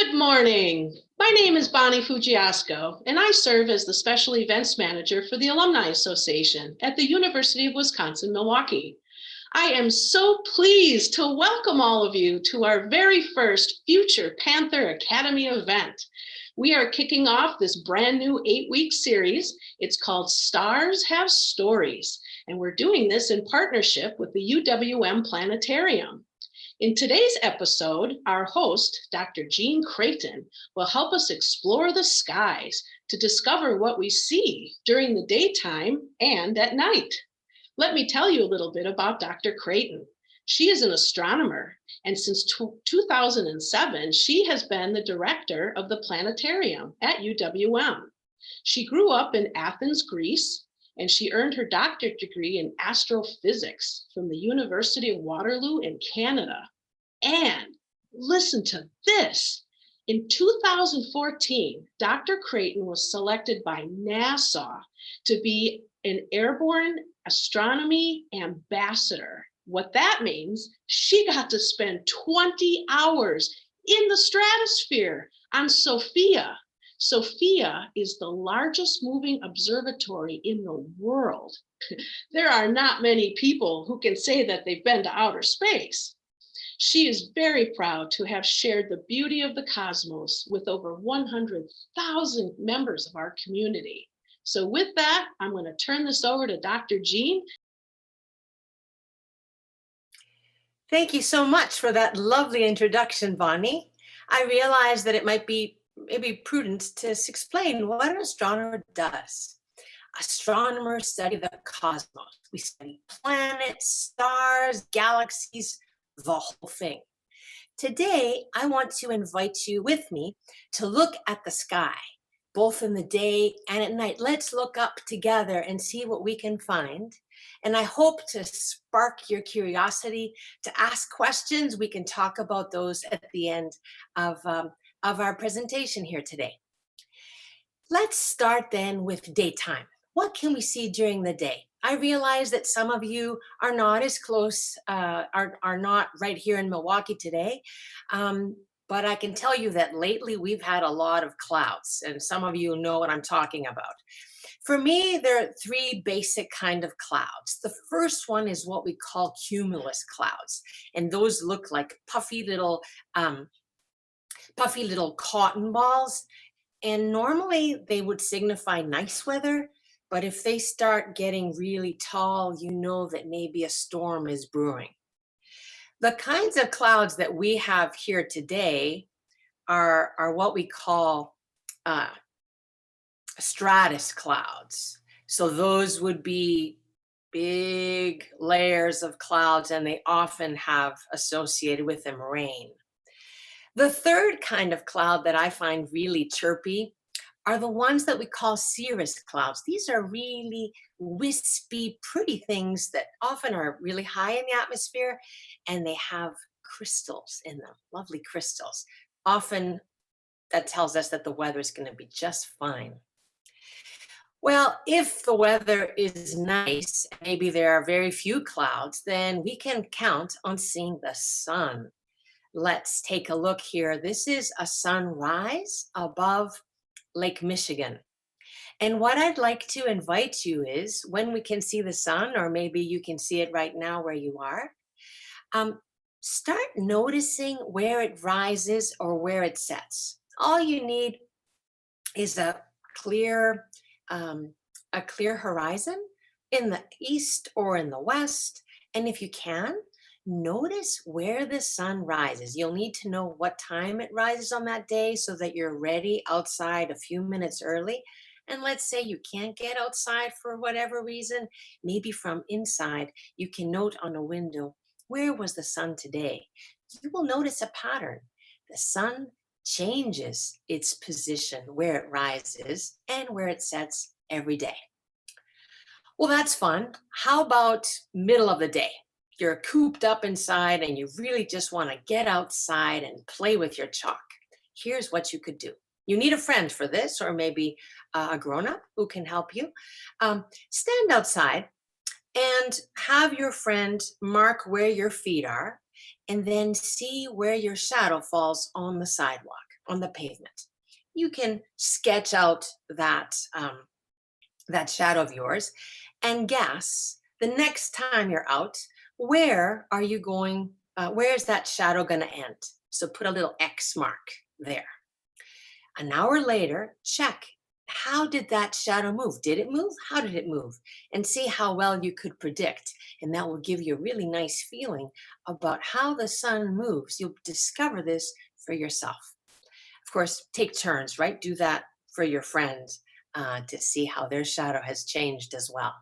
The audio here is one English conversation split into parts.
Good morning. My name is Bonnie Fugiasco, and I serve as the Special Events Manager for the Alumni Association at the University of Wisconsin-Milwaukee. I am so pleased to welcome all of you to our very first Future Panther Academy event. We are kicking off this brand new 8-week series. It's called Stars Have Stories, and we're doing this in partnership with the UWM Planetarium. In today's episode, our host, Dr. Jean Creighton, will help us explore the skies to discover what we see during the daytime and at night. Let me tell you a little bit about Dr. Creighton. She is an astronomer, and since 2007, she has been the director of the planetarium at UWM. She grew up in Athens, Greece, and she earned her doctorate degree in astrophysics from the University of Waterloo in Canada. And listen to this. In 2014, Dr. Creighton was selected by NASA to be an airborne astronomy ambassador. What that means, she got to spend 20 hours in the stratosphere on Sophia. Sophia is the largest moving observatory in the world. There are not many people who can say that they've been to outer space. She is very proud to have shared the beauty of the cosmos with over 100,000 members of our community. So with that, I'm going to turn this over to Dr. Jean. Thank you so much for that lovely introduction, Bonnie. I realize that it might be maybe prudent to explain what an astronomer does. Astronomers study the cosmos. We study planets, stars, galaxies, the whole thing. Today, I want to invite you with me to look at the sky, both in the day and at night. Let's look up together and see what we can find. And I hope to spark your curiosity to ask questions. We can talk about those at the end of our presentation here today. Let's start then with daytime. What can we see during the day? I realize that some of you are not as close, are not right here in Milwaukee today, but I can tell you that lately we've had a lot of clouds, and some of you know what I'm talking about. For me, there are three basic kind of clouds. The first one is what we call cumulus clouds, and those look like puffy little cotton balls, and normally they would signify nice weather, but if they start getting really tall, you know that maybe a storm is brewing. The kinds of clouds that we have here today are what we call stratus clouds. So those would be big layers of clouds, and they often have associated with them rain. The third kind of cloud that I find really chirpy are the ones that we call cirrus clouds. These are really wispy, pretty things that often are really high in the atmosphere, and they have crystals in them, lovely crystals. Often that tells us that the weather is going to be just fine. Well, if the weather is nice, maybe there are very few clouds, then we can count on seeing the sun. Let's take a look here. This is a sunrise above Lake Michigan. And what I'd like to invite you is when we can see the sun, or maybe you can see it right now where you are, start noticing where it rises or where it sets. All you need is a clear horizon in the east or in the west. And if you can, notice where the sun rises. You'll need to know what time it rises on that day so that you're ready outside a few minutes early. And let's say you can't get outside for whatever reason, maybe from inside, you can note on a window, where was the sun today? You will notice a pattern. The sun changes its position where it rises and where it sets every day. Well, that's fun. How about middle of the day? You're cooped up inside and you really just want to get outside and play with your chalk. Here's what you could do. You need a friend for this, or maybe a grown-up who can help you. Stand outside and have your friend mark where your feet are, and then see where your shadow falls on the sidewalk. on the pavement. You can sketch out that shadow of yours and guess the next time you're out, where are you going? Where's that shadow going to end? So put a little X mark there. An hour later, check. How did that shadow move? Did it move? How did it move? And see how well you could predict. And that will give you a really nice feeling about how the sun moves. You'll discover this for yourself. Of course, take turns, right? Do that for your friends to see how their shadow has changed as well.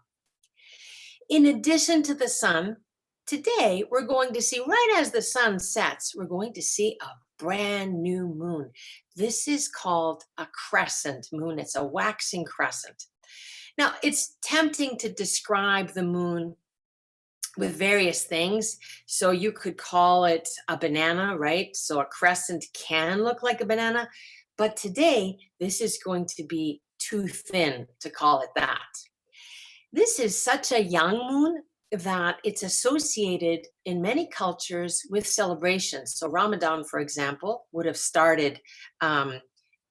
In addition to the sun, today we're going to see, right as the sun sets, we're going to see a brand new moon. This is called a crescent moon. It's a waxing crescent. Now, it's tempting to describe the moon with various things. So you could call it a banana, right? So a crescent can look like a banana, but today this is going to be too thin to call it that. This is such a young moon that it's associated in many cultures with celebrations. So Ramadan, for example, would have started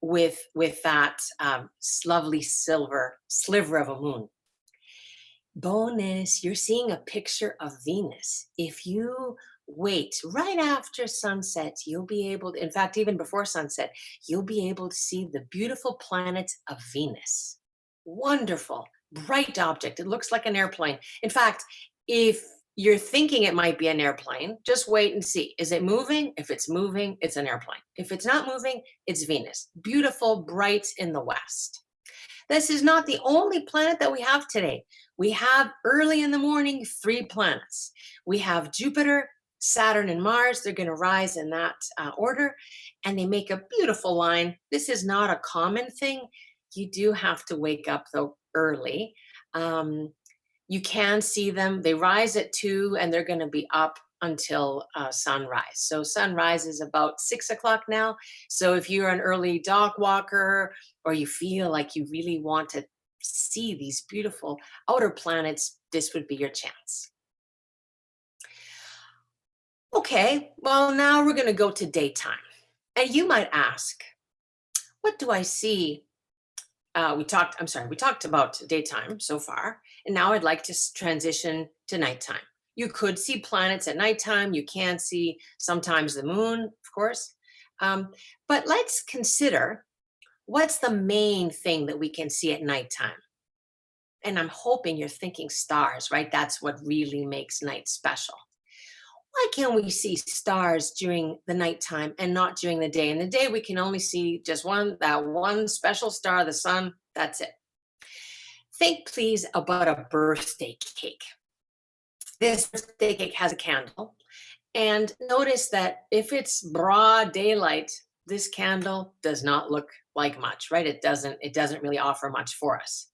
with that lovely silver sliver of a moon. Bonus, you're seeing a picture of Venus. If you wait right after sunset, you'll be able to, in fact, even before sunset, you'll be able to see the beautiful planet of Venus. Wonderful, bright object. It looks like an airplane. In fact, if you're thinking it might be an airplane, just wait and see. Is it moving? If it's moving, it's an airplane. If it's not moving, it's Venus. Beautiful, bright in the west. This is not the only planet that we have today. We have early in the morning 3 planets. We have Jupiter, Saturn, and Mars. They're going to rise in that order, and they make a beautiful line. This is not a common thing. You do have to wake up, though, early. You can see them. They rise at 2, and they're going to be up until sunrise. So sunrise is about 6 o'clock now. So if you're an early dog walker, or you feel like you really want to see these beautiful outer planets, this would be your chance. Okay, well, now we're going to go to daytime. And you might ask, what do I see? We talked about daytime so far, and now I'd like to transition to nighttime. You could see planets at nighttime. You can see sometimes the moon, of course. But let's consider, what's the main thing that we can see at nighttime? And I'm hoping you're thinking stars, right? That's what really makes night special. Why can't we see stars during the nighttime and not during the day? In the day, we can only see just that one special star, the sun. That's it. Think, please, about a birthday cake. This birthday cake has a candle. And notice that if it's broad daylight, this candle does not look like much, right? It doesn't really offer much for us.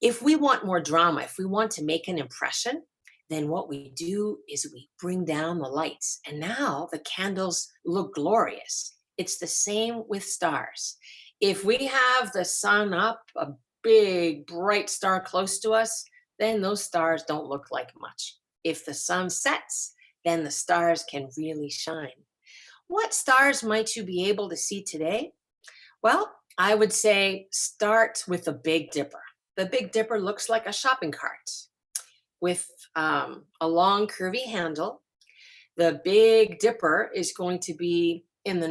If we want more drama, if we want to make an impression, then what we do is we bring down the lights. And now the candles look glorious. It's the same with stars. If we have the sun up, a big bright star close to us, then those stars don't look like much. If the sun sets, then the stars can really shine. What stars might you be able to see today? Well, I would say start with the Big Dipper. The Big Dipper looks like a shopping cart with a long curvy handle. The Big Dipper is going to be in the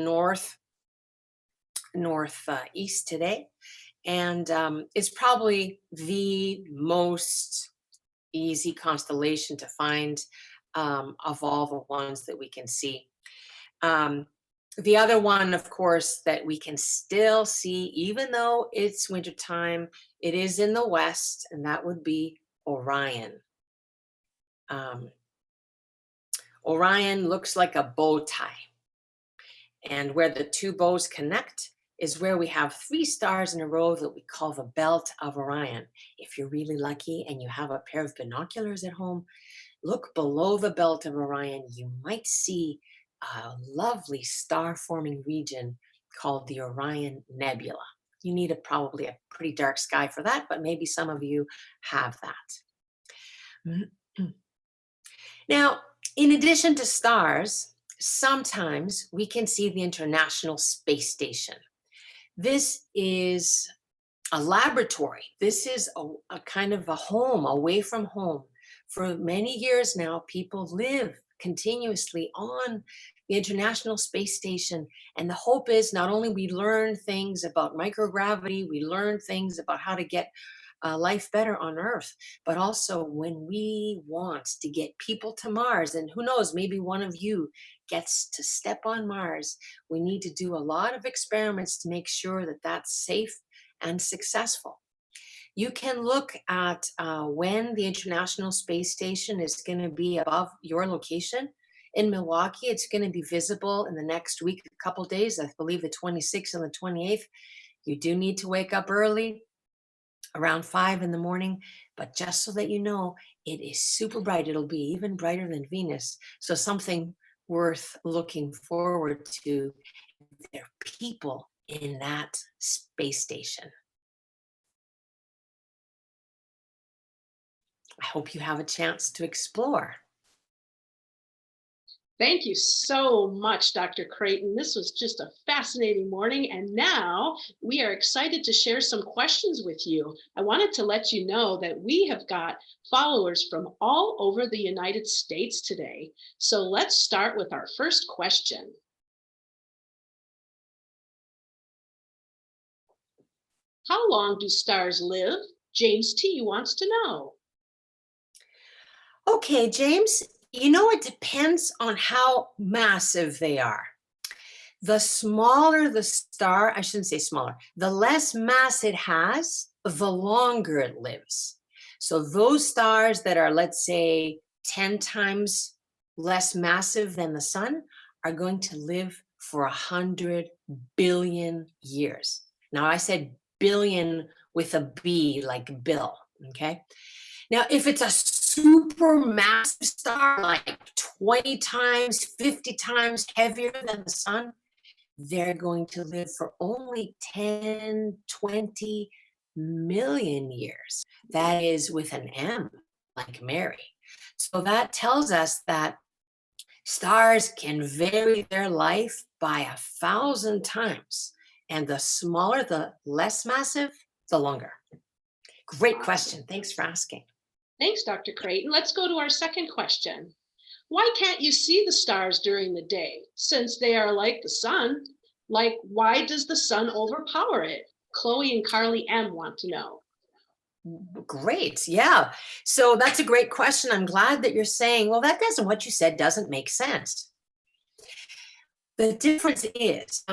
northeast today, and it's probably the most easy constellation to find of all the ones that we can see. The other one, of course, that we can still see, even though it's wintertime, it is in the west, and that would be Orion. Orion looks like a bow tie. And where the 2 bows connect is where we have 3 stars in a row that we call the belt of Orion. If you're really lucky and you have a pair of binoculars at home, look below the belt of Orion. You might see a lovely star-forming region called the Orion Nebula. You need probably a pretty dark sky for that, but maybe some of you have that. Now, in addition to stars, sometimes we can see the International Space Station. This is a laboratory. This is a kind of a home away from home. For many years now, people live continuously on the International Space Station. And the hope is not only we learn things about microgravity, we learn things about how to get life better on Earth, but also when we want to get people to Mars, and who knows, maybe one of you gets to step on Mars, we need to do a lot of experiments to make sure that that's safe and successful. You can look at when the International Space Station is going to be above your location. In Milwaukee, it's going to be visible in the next week, a couple days, I believe the 26th and the 28th. You do need to wake up early, around 5 in the morning, but just so that you know, it is super bright. It'll be even brighter than Venus. So something worth looking forward to. There are people in that space station. I hope you have a chance to explore. Thank you so much, Dr. Creighton. This was just a fascinating morning. And now we are excited to share some questions with you. I wanted to let you know that we have got followers from all over the United States today. So let's start with our first question. How long do stars live? James T. wants to know. Okay, James, you know, it depends on how massive they are. The smaller the star, I shouldn't say smaller, the less mass it has, the longer it lives. So those stars that are, let's say, 10 times less massive than the sun are going to live for 100 billion years. Now, I said billion with a B, like Bill, okay? Now, if it's a super massive star, like 20 times, 50 times heavier than the sun, they're going to live for only 10, 20 million years. That is with an M, like Mary. So that tells us that stars can vary their life by 1,000 times. And the smaller, the less massive, the longer. Great question. Thanks for asking. Thanks, Dr. Creighton. Let's go to our second question. Why can't you see the stars during the day since they are like the sun? Like, why does the sun overpower it? Chloe and Carly M. want to know. Great. Yeah. So that's a great question. I'm glad that you're saying, well, that doesn't, what you said doesn't make sense. The difference is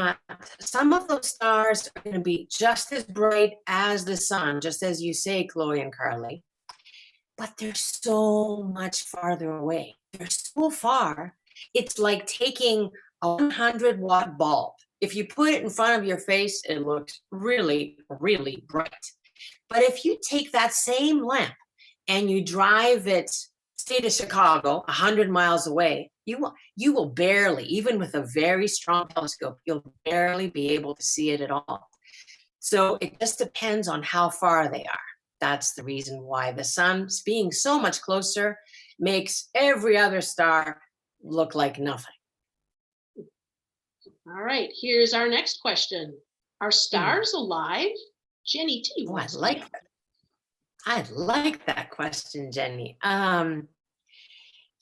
some of those stars are going to be just as bright as the sun, just as you say, Chloe and Carly, but they're so much farther away. They're so far. It's like taking a 100-watt bulb. If you put it in front of your face, it looks really, really bright. But if you take that same lamp and you drive it, say to Chicago, 100 miles away, you will barely, even with a very strong telescope, you'll barely be able to see it at all. So it just depends on how far they are. That's the reason why the sun, being so much closer, makes every other star look like nothing. All right, here's our next question. Are stars alive? Jenny T. Oh, wants I like that question, Jenny. You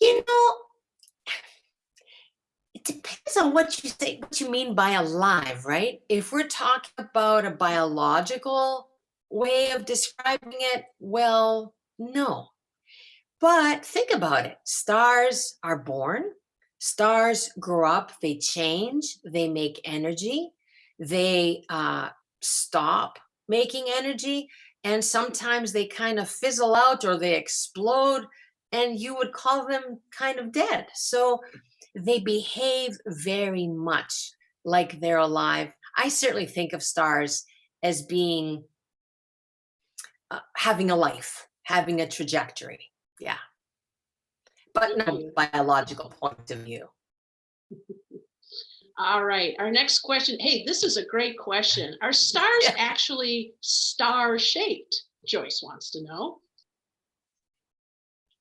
know, it depends on what you say, what you mean by alive, right? If we're talking about a biological way of describing it, well, no. But think about it. Stars are born, stars grow up, they change, they make energy, they stop making energy, and sometimes they kind of fizzle out or they explode, and you would call them kind of dead. So they behave very much like they're alive. I certainly think of stars as being having a life, having a trajectory. Yeah. But no biological point of view. All right, our next question. Hey, this is a great question. Are stars actually star-shaped? Joyce wants to know.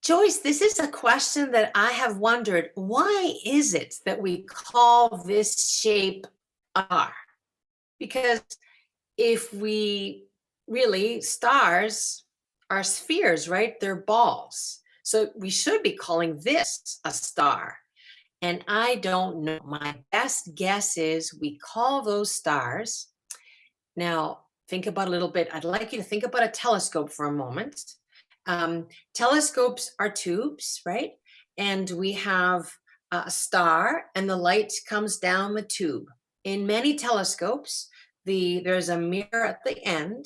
Joyce, this is a question that I have wondered. Why is it that we call this shape a star? Because if we really, stars are spheres, right? They're balls. So we should be calling this a star. And I don't know. My best guess is we call those stars. Now, think about a little bit. I'd like you to think about a telescope for a moment. Telescopes are tubes, right? And we have a star, and the light comes down the tube. In many telescopes, there's a mirror at the end,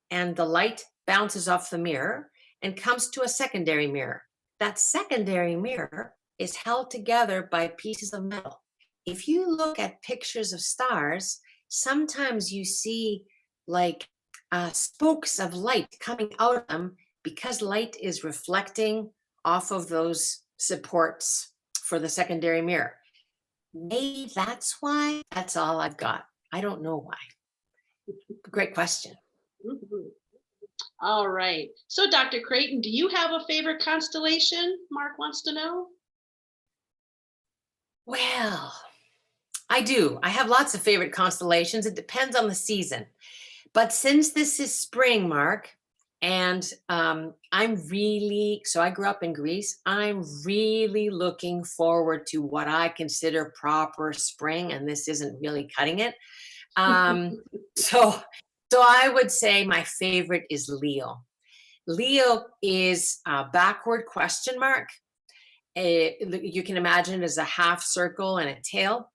and the light bounces off the mirror and comes to a secondary mirror. That secondary mirror is held together by pieces of metal. If you look at pictures of stars, sometimes you see like spokes of light coming out of them because light is reflecting off of those supports for the secondary mirror. Maybe that's why. That's all I've got. I don't know why. Great question. Mhm. All right. So, Dr. Creighton, do you have a favorite constellation? Mark wants to know. Well, I do. I have lots of favorite constellations. It depends on the season. But since this is spring, Mark, and so I grew up in Greece. I'm really looking forward to what I consider proper spring, and this isn't really cutting it. So, so I would say my favorite is Leo. Leo is a backward question mark. You can imagine it as a half circle and a tail.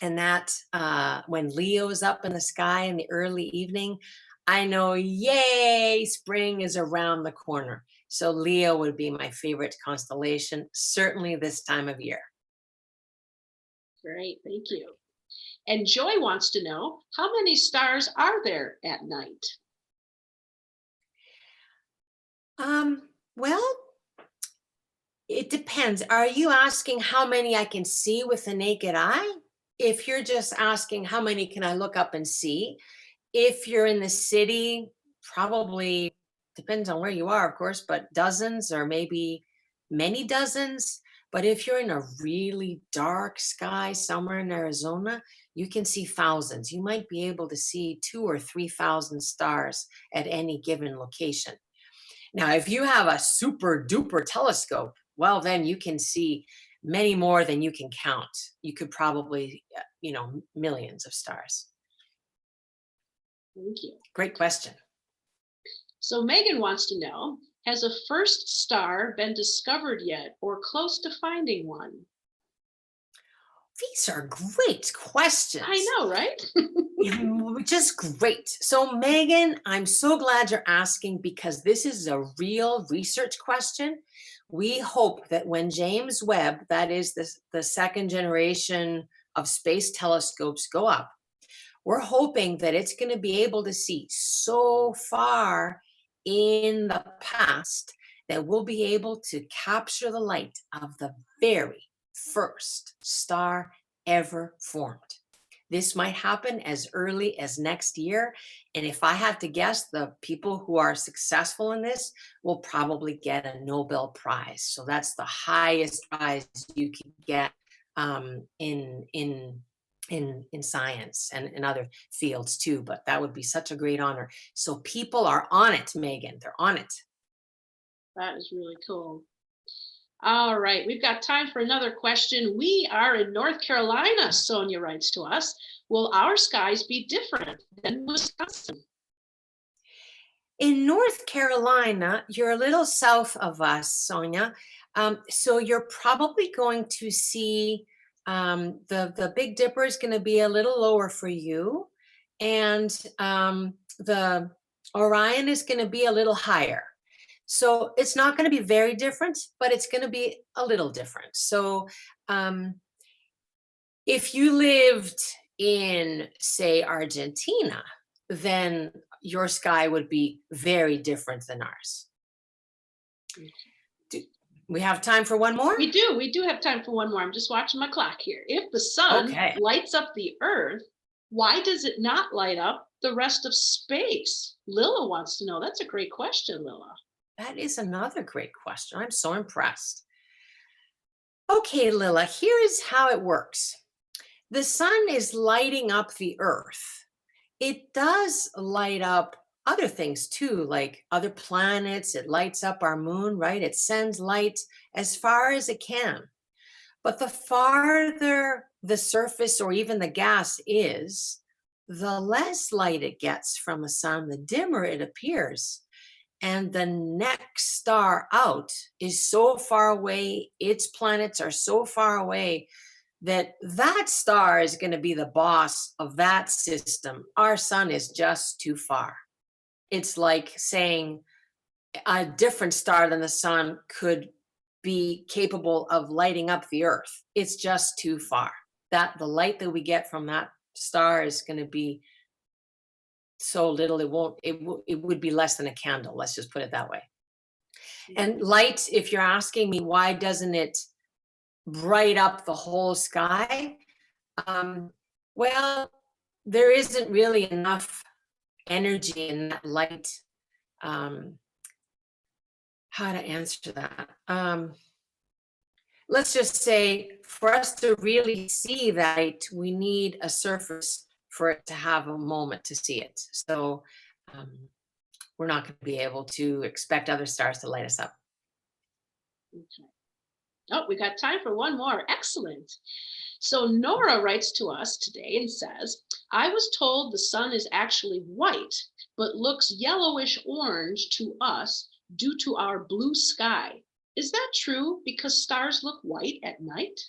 And that when Leo is up in the sky in the early evening, I know, yay, spring is around the corner. So Leo would be my favorite constellation, certainly this time of year. Great, thank you. And Joy wants to know, how many stars are there at night? Well, it depends. Are you asking how many I can see with the naked eye? If you're just asking how many can I look up and see, if you're in the city, probably depends on where you are, of course, but dozens or maybe many dozens. But if you're in a really dark sky somewhere in Arizona, you can see thousands. You might be able to see 2,000 or 3,000 stars at any given location. Now, if you have a super duper telescope, well, then you can see many more than you can count. You could probably, millions of stars. Thank you. Great question. So Megan wants to know, has a first star been discovered yet or close to finding one? These are great questions. I know, right? Just great. So, Megan, I'm so glad you're asking because this is a real research question. We hope that when James Webb, that is the second generation of space telescopes, go up, we're hoping that it's going to be able to see so far in the past that we'll be able to capture the light of the very first star ever formed. This might happen as early as next year. And if I had to guess, the people who are successful in this will probably get a Nobel Prize. So that's the highest prize you can get in science and in other fields too. But that would be such a great honor. So people are on it, Megan. They're on it. That is really cool. All right, we've got time for another question. We are in North Carolina, Sonia writes to us. Will our skies be different than Wisconsin? In North Carolina, you're a little south of us, Sonia. So you're probably going to see the Big Dipper is going to be a little lower for you. And the Orion is going to be a little higher. So it's not going to be very different, but it's going to be a little different. So if you lived in, say, Argentina, then your sky would be very different than ours. Do we have time for one more? We do have time for one more. I'm just watching my clock here. If the sun lights up the Earth, why does it not light up the rest of space? Lila wants to know. That's a great question, Lila. That is another great question. I'm so impressed. Okay, Lila, here is how it works. The sun is lighting up the earth. It does light up other things too, like other planets. It lights up our moon, right? It sends light as far as it can. But the farther the surface or even the gas is, the less light it gets from the sun, the dimmer it appears. And the next star out is so far away, its planets are so far away that that star is going to be the boss of that system. Our sun is just too far. It's like saying a different star than the sun could be capable of lighting up the earth. It's just too far. That the light that we get from that star is going to be so little it would be less than a candle, let's just put it that way. And light, if you're asking me why doesn't it bright up the whole sky, um, well, there isn't really enough energy in that light. um, how to answer that? Let's just say for us to really see that light, we need a surface for it to have a moment to see it. So um, we're not going to be able to expect other stars to light us up. Okay. Oh, we got time for one more. Excellent. So Nora writes to us today and says, I was told the sun is actually white, but looks yellowish orange to us due to our blue sky. Is that true because stars look white at night?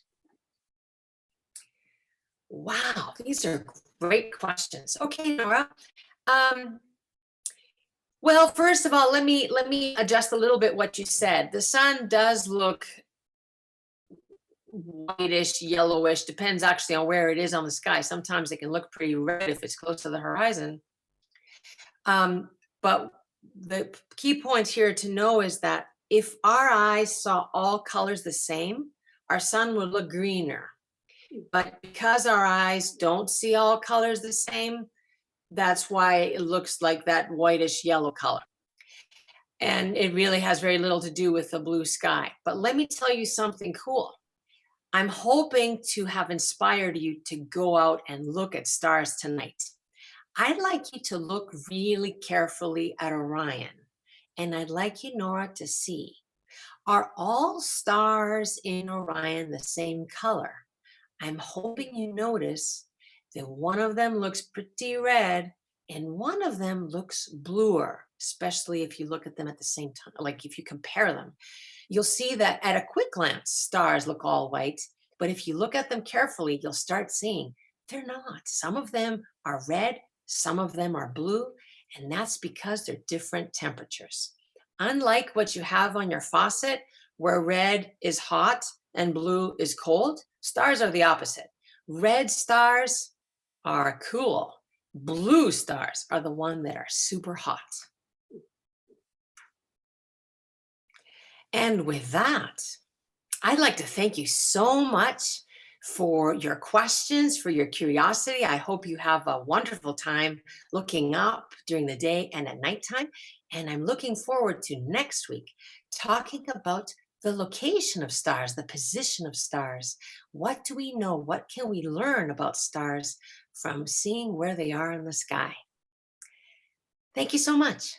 Wow, these are great questions. Okay, Nora. Um, well, first of all, let me adjust a little bit what you said. The sun does look whitish, yellowish, depends actually on where it is on the sky. Sometimes it can look pretty red if it's close to the horizon. But the key point here to know is that if our eyes saw all colors the same, our sun would look greener. But because our eyes don't see all colors the same, that's why it looks like that whitish yellow color. And it really has very little to do with the blue sky. But let me tell you something cool. I'm hoping to have inspired you to go out and look at stars tonight. I'd like you to look really carefully at Orion. And I'd like you, Nora, to see, are all stars in Orion the same color? I'm hoping you notice that one of them looks pretty red and one of them looks bluer, especially if you look at them at the same time, like if you compare them. You'll see that at a quick glance, stars look all white, but if you look at them carefully, you'll start seeing they're not. Some of them are red, some of them are blue, and that's because they're different temperatures. Unlike what you have on your faucet, where red is hot and blue is cold, stars are the opposite. Red stars are cool. Blue stars are the one that are super hot. And with that, I'd like to thank you so much for your questions, for your curiosity. I hope you have a wonderful time looking up during the day and at nighttime. And I'm looking forward to next week talking about the location of stars, the position of stars. What do we know? What can we learn about stars from seeing where they are in the sky? Thank you so much.